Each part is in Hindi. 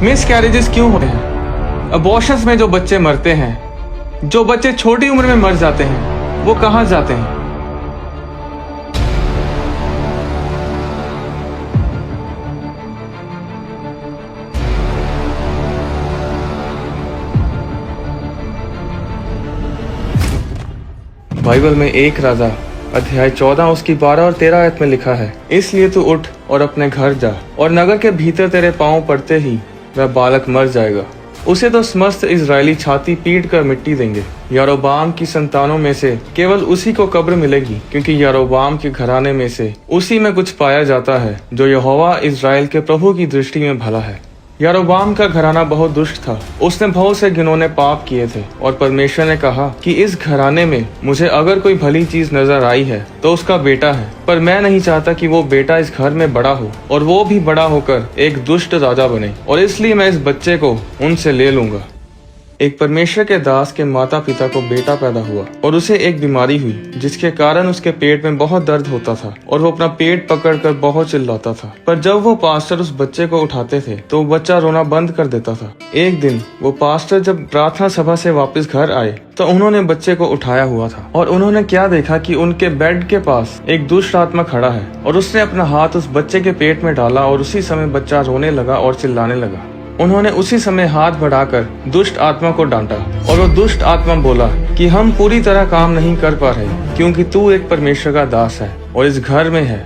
मिस कैरेजेस क्यों होते हैं? अबॉर्शंस में जो बच्चे मरते हैं, जो बच्चे छोटी उम्र में मर जाते हैं, वो कहाँ जाते हैं? बाइबल में 1 राजा अध्याय 14 उसकी 12 और 13 आयत में लिखा है, इसलिए तू उठ और अपने घर जा, और नगर के भीतर तेरे पांव पड़ते ही वह बालक मर जाएगा। उसे तो समस्त इजरायली छाती पीट कर मिट्टी देंगे। यारोबाम की संतानों में से केवल उसी को कब्र मिलेगी, क्योंकि यारोबाम के घराने में से उसी में कुछ पाया जाता है जो यहोवा इजराइल के प्रभु की दृष्टि में भला है। यारोबाम का घराना बहुत दुष्ट था। उसने बहुत से घिनौने पाप किए थे, और परमेश्वर ने कहा कि इस घराने में मुझे अगर कोई भली चीज नजर आई है तो उसका बेटा है, पर मैं नहीं चाहता कि वो बेटा इस घर में बड़ा हो और वो भी बड़ा होकर एक दुष्ट राजा बने, और इसलिए मैं इस बच्चे को उनसे ले लूंगा। एक परमेश्वर के दास के माता पिता को बेटा पैदा हुआ और उसे एक बीमारी हुई जिसके कारण उसके पेट में बहुत दर्द होता था और वो अपना पेट पकड़कर बहुत चिल्लाता था। पर जब वो पास्टर उस बच्चे को उठाते थे तो वो बच्चा रोना बंद कर देता था। एक दिन वो पास्टर जब प्रार्थना सभा से वापस घर आए तो उन्होंने बच्चे को उठाया हुआ था, और उन्होंने क्या देखा कि उनके बेड के पास एक दुष्ट आत्मा खड़ा है, और उसने अपना हाथ उस बच्चे के पेट में डाला और उसी समय बच्चा रोने लगा और चिल्लाने लगा। उन्होंने उसी समय हाथ बढ़ाकर दुष्ट आत्मा को डांटा, और वो दुष्ट आत्मा बोला कि हम पूरी तरह काम नहीं कर पा रहे, क्योंकि तू एक परमेश्वर का दास है और इस घर में है।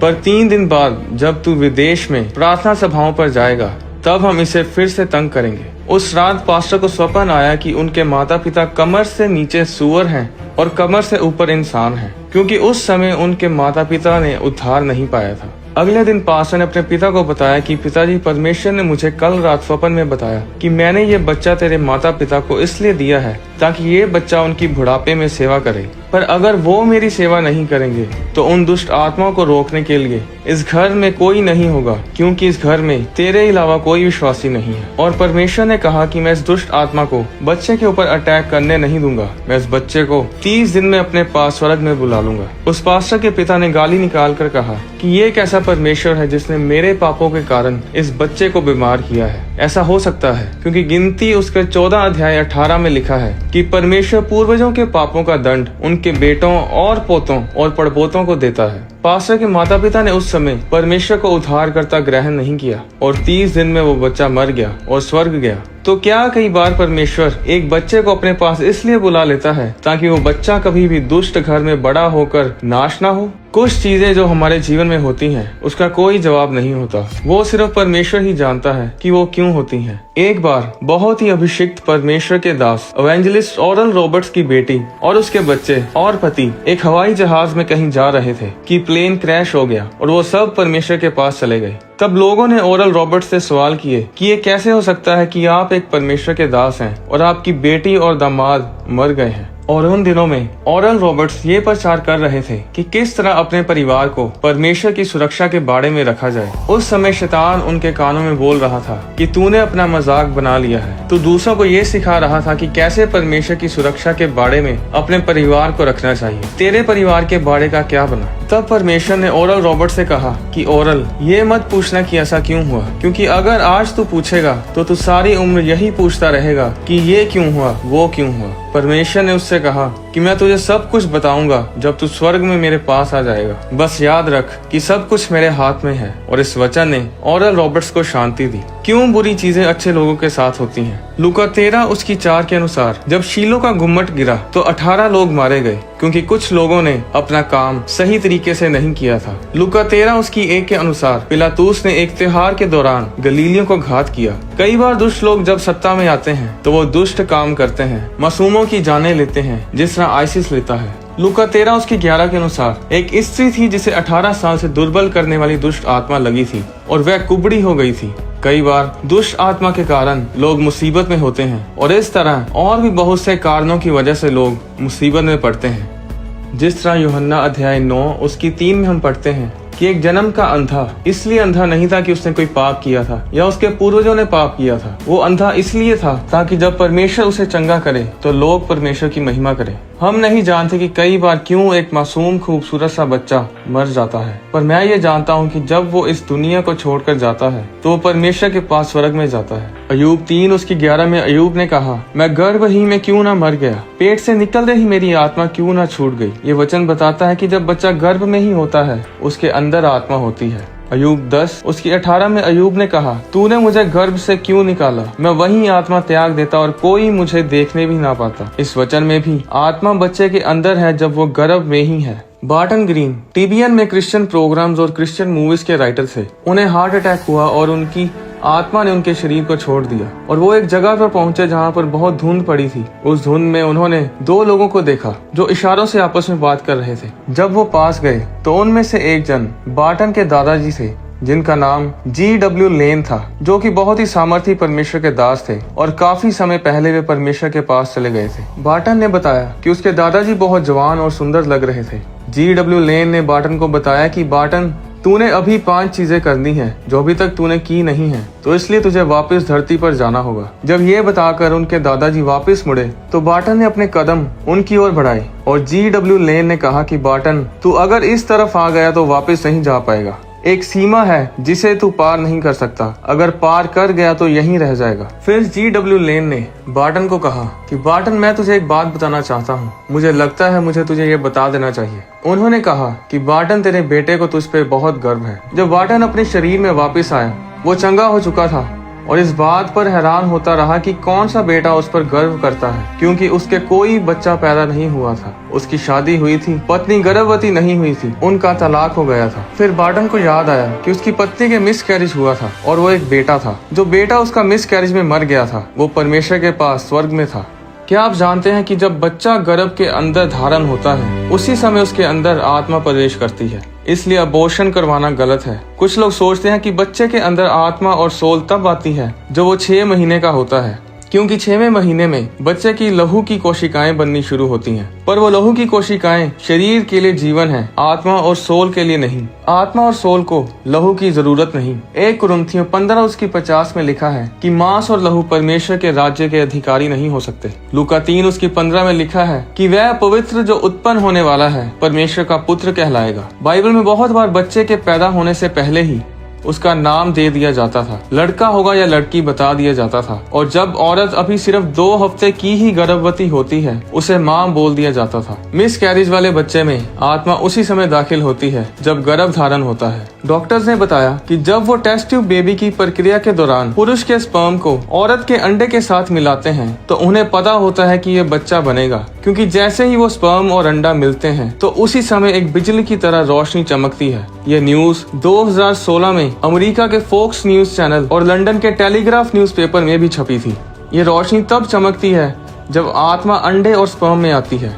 पर 3 दिन बाद जब तू विदेश में प्रार्थना सभाओं पर जाएगा तब हम इसे फिर से तंग करेंगे। उस रात पास्टर को स्वप्न आया कि उनके माता पिता कमर से नीचे सूअर हैं और कमर से ऊपर इंसान हैं, क्योंकि उस समय उनके माता पिता ने उद्धार नहीं पाया था। अगले दिन पास्टर ने अपने पिता को बताया कि पिताजी, परमेश्वर ने मुझे कल रात स्वप्न में बताया कि मैंने ये बच्चा तेरे माता पिता को इसलिए दिया है ताकि ये बच्चा उनकी बुढ़ापे में सेवा करे, पर अगर वो मेरी सेवा नहीं करेंगे तो उन दुष्ट आत्माओं को रोकने के लिए इस घर में कोई नहीं होगा, क्योंकि इस घर में तेरे अलावा कोई विश्वासी नहीं है। और परमेश्वर ने कहा कि मैं इस दुष्ट आत्मा को बच्चे के ऊपर अटैक करने नहीं दूंगा। मैं इस बच्चे को 30 दिन में अपने पास स्वर्ग में बुला लूंगा। उस पास्टर के पिता ने गाली निकाल कर कहा कि ये कैसा परमेश्वर है जिसने मेरे पापों के कारण इस बच्चे को बीमार किया है। ऐसा हो सकता है क्योंकि गिनती उसके 14 अध्याय 18 में लिखा है कि परमेश्वर पूर्वजों के पापों का दंड उनके बेटों और पोतों और पड़पोतों को देता है। पास्टर के माता पिता ने उस समय परमेश्वर को उद्धारकर्ता ग्रहण नहीं किया, और 30 दिन में वो बच्चा मर गया और स्वर्ग गया। तो क्या कई बार परमेश्वर एक बच्चे को अपने पास इसलिए बुला लेता है ताकि वो बच्चा कभी भी दुष्ट घर में बड़ा होकर नाश ना हो? कुछ चीजें जो हमारे जीवन में होती हैं उसका कोई जवाब नहीं होता, वो सिर्फ परमेश्वर ही जानता है कि वो क्यों होती हैं। एक बार बहुत ही अभिषिक्त परमेश्वर के दास इवेंजलिस्ट ओरल रॉबर्ट्स की बेटी और उसके बच्चे और पति एक हवाई जहाज में कहीं जा रहे थे कि प्लेन क्रैश हो गया और वो सब परमेश्वर के पास चले गए। तब लोगों ने ओरल रॉबर्ट्स से सवाल किए कि ये कैसे हो सकता है कि आप एक परमेश्वर के दास हैं और आपकी बेटी और दामाद मर गए हैं। और उन दिनों में ओरल रॉबर्ट्स ये प्रचार कर रहे थे कि किस तरह अपने परिवार को परमेश्वर की सुरक्षा के बारे में रखा जाए। उस समय शैतान उनके कानों में बोल रहा था कि तूने अपना मजाक बना लिया है। तू दूसरों को ये सिखा रहा था कि कैसे परमेश्वर की सुरक्षा के बारे में अपने परिवार को रखना चाहिए। तेरे परिवार के बारे का क्या बना? तब परमेश्वर ने ओरल रॉबर्ट से कहा कि ओरल, ये मत पूछना कि ऐसा क्यों हुआ, क्योंकि अगर आज तू पूछेगा तो तू सारी उम्र यही पूछता रहेगा कि ये क्यों हुआ, वो क्यों हुआ। परमेश्वर ने उससे कहा कि मैं तुझे सब कुछ बताऊंगा जब तू स्वर्ग में मेरे पास आ जाएगा। बस याद रख कि सब कुछ मेरे हाथ में है। और इस वचन ने ओरल रॉबर्ट्स को शांति दी। क्यों बुरी चीजें अच्छे लोगों के साथ होती हैं? लूका 13 उसकी 4 के अनुसार जब शीलो का गुम्मट गिरा तो 18 लोग मारे गए, क्योंकि कुछ लोगों ने अपना काम सही तरीके से नहीं किया था। लूका 13 उसकी 1 के अनुसार पिलातूस ने एक त्योहार के दौरान गलीलियों को घात किया। कई बार दुष्ट लोग जब सत्ता में आते हैं तो वो दुष्ट काम करते हैं, मासूमों की जानें लेते हैं जिस तरह आइसिस लेता है। लूका 13 उसकी 11 के अनुसार एक स्त्री थी जिसे 18 साल से दुर्बल करने वाली दुष्ट आत्मा लगी थी और वह कुबड़ी हो गई थी। कई बार दुष्ट आत्मा के कारण लोग मुसीबत में होते हैं, और इस तरह और भी बहुत से कारणों की वजह से लोग मुसीबत में पड़ते हैं। जिस तरह यूहन्ना अध्याय 9 उसकी 3 में हम पढ़ते हैं कि एक जन्म का अंधा इसलिए अंधा नहीं था कि उसने कोई पाप किया था या उसके पूर्वजों ने पाप किया था। वो अंधा इसलिए था ताकि जब परमेश्वर उसे चंगा करे तो लोग परमेश्वर की महिमा करें। हम नहीं जानते कि कई बार क्यों एक मासूम खूबसूरत सा बच्चा मर जाता है, पर मैं ये जानता हूँ कि जब वो इस दुनिया को छोड़कर जाता है तो वो परमेश्वर के पास स्वर्ग में जाता है। अय्यूब 3:11 में अय्यूब ने कहा, मैं गर्भ ही में क्यों ना मर गया, पेट से निकलते ही मेरी आत्मा क्यों ना छूट गई। ये वचन बताता है कि जब बच्चा गर्भ में ही होता है उसके अंदर आत्मा होती है। अय्यूब 10:18 में अय्यूब ने कहा, तूने मुझे गर्भ से क्यों निकाला, मैं वही आत्मा त्याग देता और कोई मुझे देखने भी ना पाता। इस वचन में भी आत्मा बच्चे के अंदर है जब वो गर्भ में ही है। बार्टन ग्रीन टीबीएन में क्रिश्चियन प्रोग्राम्स और क्रिश्चियन मूवीज के राइटर थे। उन्हें हार्ट अटैक हुआ और उनकी आत्मा ने उनके शरीर को छोड़ दिया और वो एक जगह पर पहुंचे जहां पर बहुत धुंध पड़ी थी। उस धुंध में उन्होंने 2 लोगों को देखा जो इशारों से आपस में बात कर रहे थे। जब वो पास गए तो उनमें से एक जन बार्टन के दादाजी थे जिनका नाम G.W. लेन था, जो कि बहुत ही सामर्थी परमेश्वर के दास थे और काफी समय पहले वे परमेश्वर के पास चले गए थे। बार्टन ने बताया कि उसके दादाजी बहुत जवान और सुंदर लग रहे थे। G.W. लेन ने बार्टन को बताया कि बार्टन, तूने अभी 5 चीजें करनी है जो अभी तक तूने की नहीं है, तो इसलिए तुझे वापस धरती पर जाना होगा। जब ये बताकर उनके दादाजी वापस मुड़े तो बार्टन ने अपने कदम उनकी ओर बढ़ाए और G.W. लेन ने कहा कि बार्टन, तू अगर इस तरफ आ गया तो वापस नहीं जा पाएगा। एक सीमा है जिसे तू पार नहीं कर सकता, अगर पार कर गया तो यहीं रह जाएगा। फिर G.W. लेन ने बार्टन को कहा कि बार्टन, मैं तुझे एक बात बताना चाहता हूँ, मुझे लगता है मुझे तुझे ये बता देना चाहिए। उन्होंने कहा कि बार्टन, तेरे बेटे को तुझ पे बहुत गर्व है। जब बार्टन अपने शरीर में वापस आया वो चंगा हो चुका था और इस बात पर हैरान होता रहा कि कौन सा बेटा उस पर गर्व करता है, क्योंकि उसके कोई बच्चा पैदा नहीं हुआ था। उसकी शादी हुई थी, पत्नी गर्भवती नहीं हुई थी, उनका तलाक हो गया था। फिर बार्टन को याद आया कि उसकी पत्नी के मिसकैरेज हुआ था और वो एक बेटा था। जो बेटा उसका मिसकैरेज में मर गया था वो परमेश्वर के पास स्वर्ग में था। क्या आप जानते हैं कि जब बच्चा गर्भ के अंदर धारण होता है उसी समय उसके अंदर आत्मा प्रवेश करती है, इसलिए अबॉर्शन करवाना गलत है। कुछ लोग सोचते हैं कि बच्चे के अंदर आत्मा और सोल तब आती है जब वो 6 महीने का होता है, क्योंकि 6वें महीने में बच्चे की लहू की कोशिकाएं बननी शुरू होती हैं। पर वो लहू की कोशिकाएं शरीर के लिए जीवन है, आत्मा और सोल के लिए नहीं। आत्मा और सोल को लहू की जरूरत नहीं। 1 कुरिन्थियों 15:50 में लिखा है कि मांस और लहू परमेश्वर के राज्य के अधिकारी नहीं हो सकते। लूका 3:15 में लिखा है कि वह पवित्र जो उत्पन्न होने वाला है परमेश्वर का पुत्र कहलाएगा। बाइबल में बहुत बार बच्चे के पैदा होने से पहले ही उसका नाम दे दिया जाता था, लड़का होगा या लड़की बता दिया जाता था। और जब औरत अभी सिर्फ 2 हफ्ते की ही गर्भवती होती है उसे माँ बोल दिया जाता था। मिस कैरेज वाले बच्चे में आत्मा उसी समय दाखिल होती है जब गर्भ धारण होता है। डॉक्टर्स ने बताया कि जब वो टेस्ट ट्यूब बेबी की प्रक्रिया के दौरान पुरुष के स्पर्म को औरत के अंडे के साथ मिलाते हैं तो उन्हें पता होता है कि ये बच्चा बनेगा, क्योंकि जैसे ही वो स्पर्म और अंडा मिलते हैं तो उसी समय एक बिजली की तरह रोशनी चमकती है। ये न्यूज 2016 में अमेरिका के फोक्स न्यूज चैनल और लंदन के टेलीग्राफ न्यूज़पेपर में भी छपी थी। ये रोशनी तब चमकती है जब आत्मा अंडे और स्पर्म में आती है,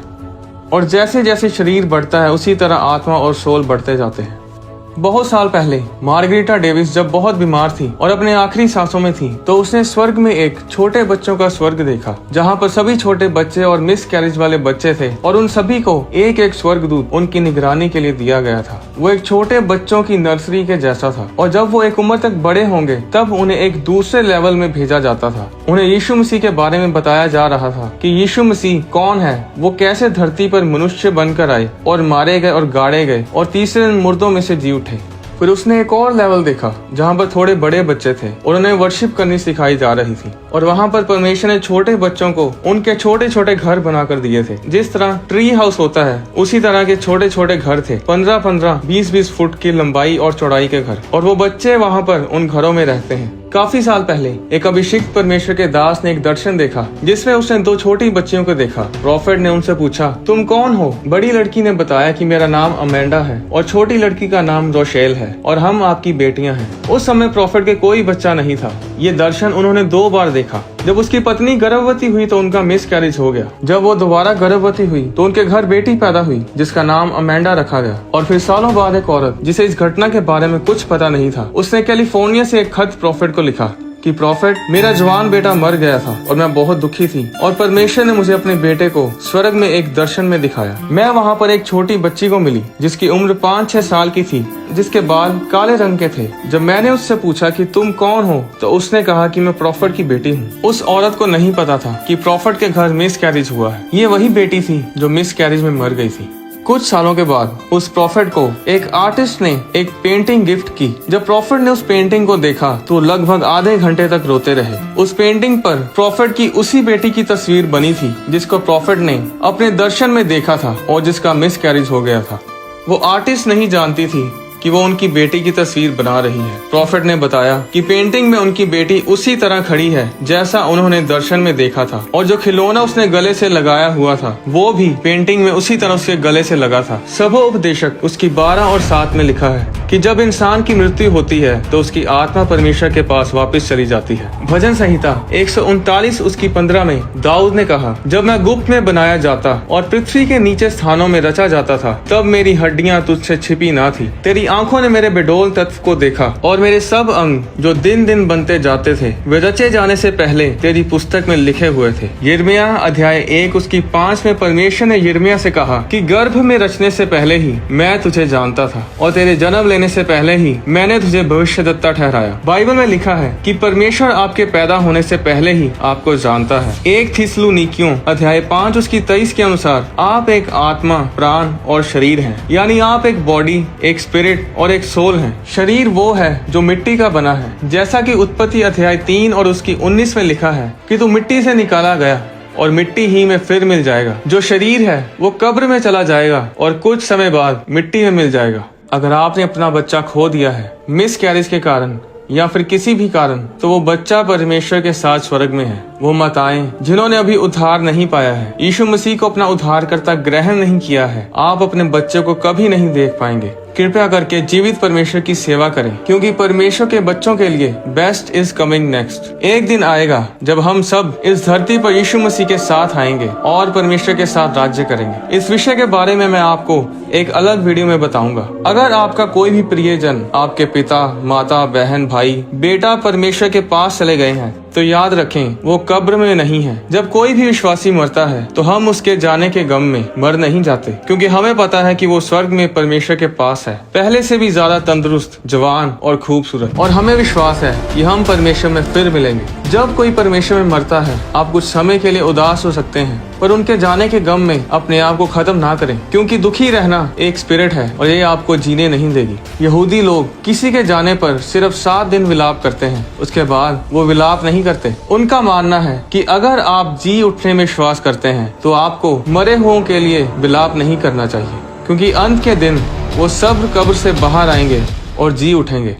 और जैसे जैसे शरीर बढ़ता है उसी तरह आत्मा और सोल बढ़ते जाते हैं। बहुत साल पहले मार्गरीटा डेविस जब बहुत बीमार थी और अपने आखिरी सांसों में थी तो उसने स्वर्ग में एक छोटे बच्चों का स्वर्ग देखा, जहाँ पर सभी छोटे बच्चे और मिस कैरेज वाले बच्चे थे और उन सभी को एक एक स्वर्गदूत उनकी निगरानी के लिए दिया गया था। वो एक छोटे बच्चों की नर्सरी के जैसा था और जब वो एक उम्र तक बड़े होंगे तब उन्हें एक दूसरे लेवल में भेजा जाता था। उन्हें यीशु मसीह के बारे में बताया जा रहा था कि यीशु मसीह कौन है, वो कैसे धरती पर मनुष्य बनकर आए और मारे गए और गाड़े गए और तीसरे दिन मुर्दों में से जी उठे। फिर उसने एक और लेवल देखा जहाँ पर थोड़े बड़े बच्चे थे और उन्हें वर्शिप करनी सिखाई जा रही थी, और वहाँ पर परमेश्वर ने छोटे बच्चों को उनके छोटे छोटे घर बनाकर दिए थे। जिस तरह ट्री हाउस होता है उसी तरह के छोटे छोटे घर थे, 15-15, 20-20 फुट की लंबाई और चौड़ाई के घर, और वो बच्चे वहाँ पर उन घरों में रहते हैं। काफी साल पहले एक अभिषिक्त परमेश्वर के दास ने एक दर्शन देखा जिसमें उसने 2 छोटी बच्चियों को देखा। प्रॉफेट ने उनसे पूछा, तुम कौन हो? बड़ी लड़की ने बताया कि मेरा नाम अमेंडा है और छोटी लड़की का नाम रोशेल है और हम आपकी बेटियां हैं। उस समय प्रॉफेट के कोई बच्चा नहीं था। ये दर्शन उन्होंने 2 बार देखा। जब उसकी पत्नी गर्भवती हुई तो उनका मिस कैरेज हो गया। जब वो दोबारा गर्भवती हुई तो उनके घर बेटी पैदा हुई जिसका नाम अमेंडा रखा गया। और फिर सालों बाद एक औरत जिसे इस घटना के बारे में कुछ पता नहीं था, उसने कैलिफोर्निया से एक खत प्रॉफेट को लिखा कि प्रॉफिट, मेरा जवान बेटा मर गया था और मैं बहुत दुखी थी और परमेश्वर ने मुझे अपने बेटे को स्वर्ग में एक दर्शन में दिखाया। मैं वहाँ पर एक छोटी बच्ची को मिली जिसकी उम्र 5-6 साल की थी, जिसके बाल काले रंग के थे। जब मैंने उससे पूछा कि तुम कौन हो, तो उसने कहा कि मैं प्रॉफिट की बेटी हूँ। उस औरत को नहीं पता था कि प्रॉफिट के घर मिस कैरेज हुआ है। ये वही बेटी थी जो मिस कैरेज में मर गई थी। कुछ सालों के बाद उस प्रॉफिट को एक आर्टिस्ट ने एक पेंटिंग गिफ्ट की। जब प्रॉफिट ने उस पेंटिंग को देखा तो लगभग आधे घंटे तक रोते रहे। उस पेंटिंग पर प्रॉफिट की उसी बेटी की तस्वीर बनी थी जिसको प्रॉफिट ने अपने दर्शन में देखा था और जिसका मिस कैरेज हो गया था। वो आर्टिस्ट नहीं जानती थी कि वो उनकी बेटी की तस्वीर बना रही है। प्रॉफिट ने बताया कि पेंटिंग में उनकी बेटी उसी तरह खड़ी है जैसा उन्होंने दर्शन में देखा था, और जो खिलौना उसने गले से लगाया हुआ था वो भी पेंटिंग में उसी तरह उसके गले से लगा था। सबोपदेशक उसकी 12 और 7 में लिखा है कि जब इंसान की मृत्यु होती है तो उसकी आत्मा परमेश्वर के पास वापस चली जाती है। भजन संहिता 139 उसकी 15 में दाऊद ने कहा, जब मैं गुप्त में बनाया जाता और पृथ्वी के नीचे स्थानों में रचा जाता था, तब मेरी हड्डियां तुझसे छिपी ना थी। तेरी आंखों ने मेरे बेडोल तत्व को देखा और मेरे सब अंग जो दिन दिन बनते जाते थे वे रचे जाने से पहले तेरी पुस्तक में लिखे हुए थे। यिर्मयाह अध्याय 1 उसकी 5 में परमेश्वर ने यिर्मयाह से कहा कि गर्भ में रचने से पहले ही मैं तुझे जानता था और तेरे जन्म लेने से पहले ही मैंने तुझे भविष्यद्वक्ता ठहराया। बाइबल में लिखा है कि परमेश्वर आपके पैदा होने से पहले ही आपको जानता है। 1 थिस्सलुनीकियों अध्याय 5 उसकी 23 के अनुसार आप एक आत्मा, प्राण और शरीर हैं, यानी आप एक बॉडी, एक स्पिरिट और एक सोल है। शरीर वो है जो मिट्टी का बना है, जैसा कि उत्पत्ति अध्याय 3 और उसकी 19 में लिखा है कि तू मिट्टी से निकाला गया और मिट्टी ही में फिर मिल जाएगा। जो शरीर है वो कब्र में चला जाएगा और कुछ समय बाद मिट्टी में मिल जाएगा। अगर आपने अपना बच्चा खो दिया है मिस कैरेज के कारण या फिर किसी भी कारण, तो वो बच्चा परमेश्वर के साथ स्वर्ग में है। वो माताएं जिन्होंने अभी उद्धार नहीं पाया है, यीशु मसीह को अपना उद्धारकर्ता ग्रहण नहीं किया है, आप अपने बच्चे को कभी नहीं देख पाएंगे। कृपया करके जीवित परमेश्वर की सेवा करें, क्योंकि परमेश्वर के बच्चों के लिए बेस्ट इज कमिंग नेक्स्ट। एक दिन आएगा जब हम सब इस धरती पर यीशु मसीह के साथ आएंगे और परमेश्वर के साथ राज्य करेंगे। इस विषय के बारे में मैं आपको एक अलग वीडियो में बताऊंगा। अगर आपका कोई भी प्रियजन, आपके पिता, माता, बहन, भाई, बेटा परमेश्वर के पास चले गए हैं, तो याद रखें वो कब्र में नहीं है। जब कोई भी विश्वासी मरता है तो हम उसके जाने के गम में मर नहीं जाते, क्योंकि हमें पता है कि वो स्वर्ग में परमेश्वर के पास है, पहले से भी ज्यादा तंदुरुस्त, जवान और खूबसूरत। और हमें विश्वास है कि हम परमेश्वर में फिर मिलेंगे। जब कोई परमेश्वर में मरता है, आप कुछ समय के लिए उदास हो सकते हैं, पर उनके जाने के गम में अपने आप को खत्म ना करें, क्योंकि दुखी रहना एक स्पिरिट है और ये आपको जीने नहीं देगी। यहूदी लोग किसी के जाने पर सिर्फ 7 दिन विलाप करते हैं, उसके बाद वो विलाप नहीं करते। उनका मानना है कि अगर आप जी उठने में विश्वास करते हैं तो आपको मरे हुओं के लिए विलाप नहीं करना चाहिए, क्योंकि अंत के दिन वो सब कब्र से बाहर आएंगे और जी उठेंगे।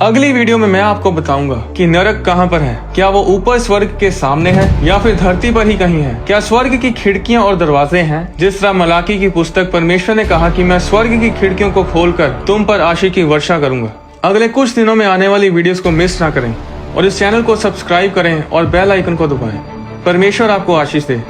अगली वीडियो में मैं आपको बताऊंगा कि नरक कहां पर है। क्या वो ऊपर स्वर्ग के सामने है या फिर धरती पर ही कहीं है? क्या स्वर्ग की खिड़कियां और दरवाजे हैं? जिस तरह मलाकी की पुस्तक परमेश्वर ने कहा कि मैं स्वर्ग की खिड़कियों को खोलकर तुम पर आशीष की वर्षा करूंगा। अगले कुछ दिनों में आने वाली वीडियोस को मिस ना करें और इस चैनल को सब्सक्राइब करें और बेल आइकन को दबाएं। परमेश्वर आपको आशीष दे।